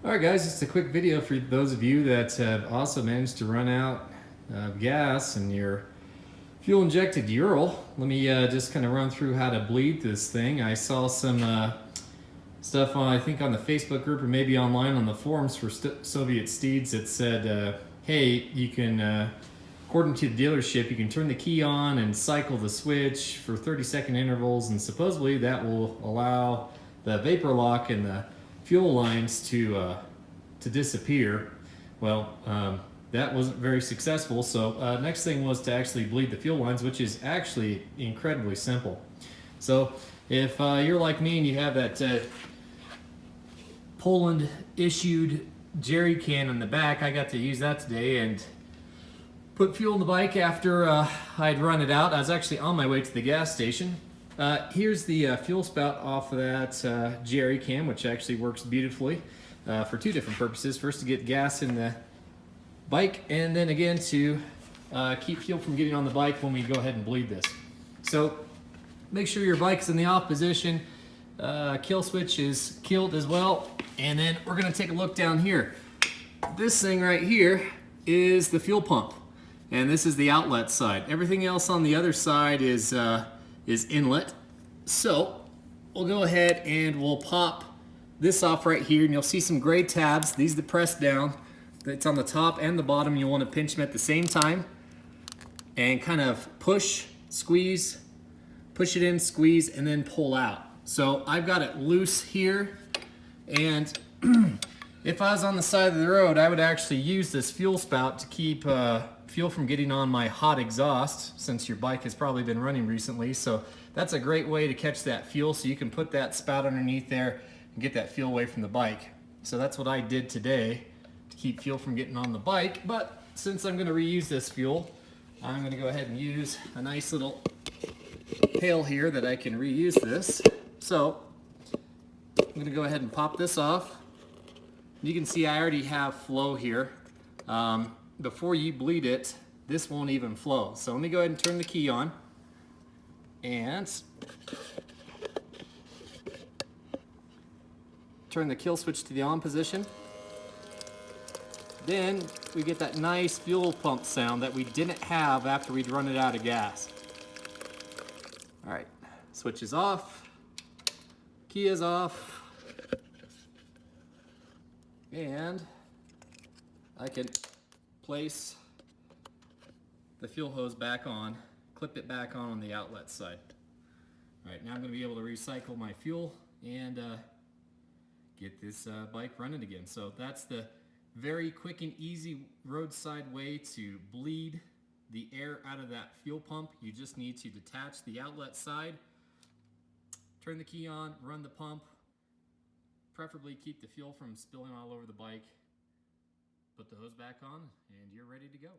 Alright guys, just a quick video for those of you that have also managed to run out of gas in your fuel injected Ural. Let me just kind of run through how to bleed this thing. I saw some stuff on, I think on the Facebook group or maybe online on the forums for Soviet Steeds that said, hey, you can, according to the dealership, you can turn the key on and cycle the switch for 30-second intervals, and supposedly that will allow the vapor lock and the fuel lines to disappear. Well, that wasn't very successful, so next thing was to actually bleed the fuel lines, which is actually incredibly simple. So if you're like me and you have that Poland issued jerry can in the back, I got to use that today and put fuel in the bike after I'd run it out. I was actually on my way to the gas station. Here's the fuel spout off of that jerry can, which actually works beautifully for two different purposes. First, to get gas in the bike, and then again to keep fuel from getting on the bike when we go ahead and bleed this. So make sure your bike is in the off position. Kill switch is killed as well. And then we're going to take a look down here. This thing right here is the fuel pump, and this is the outlet side. Everything else on the other side is inlet. So we'll go ahead and we'll pop this off right here, and you'll see some gray tabs. These are the press down. It's on the top and the bottom. You want to pinch them at the same time and kind of push, squeeze, push it in, squeeze, and then pull out. So I've got it loose here, and if I was on the side of the road, I would actually use this fuel spout to keep fuel from getting on my hot exhaust, since your bike has probably been running recently. So that's a great way to catch that fuel, so you can put that spout underneath there and get that fuel away from the bike. So that's what I did today to keep fuel from getting on the bike. But since I'm going to reuse this fuel, I'm going to go ahead and use a nice little pail here that I can reuse this. So I'm going to go ahead and pop this off. You can see I already have flow here. Before you bleed it, this won't even flow. So let me go ahead and turn the key on and turn the kill switch to the on position. Then we get that nice fuel pump sound that we didn't have after we'd run it out of gas. All right, switch is off, key is off, and I can place the fuel hose back on, clip it back on the outlet side. All right, now I'm going to be able to recycle my fuel and get this bike running again. So that's the very quick and easy roadside way to bleed the air out of that fuel pump. You just need to detach the outlet side, turn the key on, run the pump, preferably keep the fuel from spilling all over the bike, put the hose back on, and you're ready to go.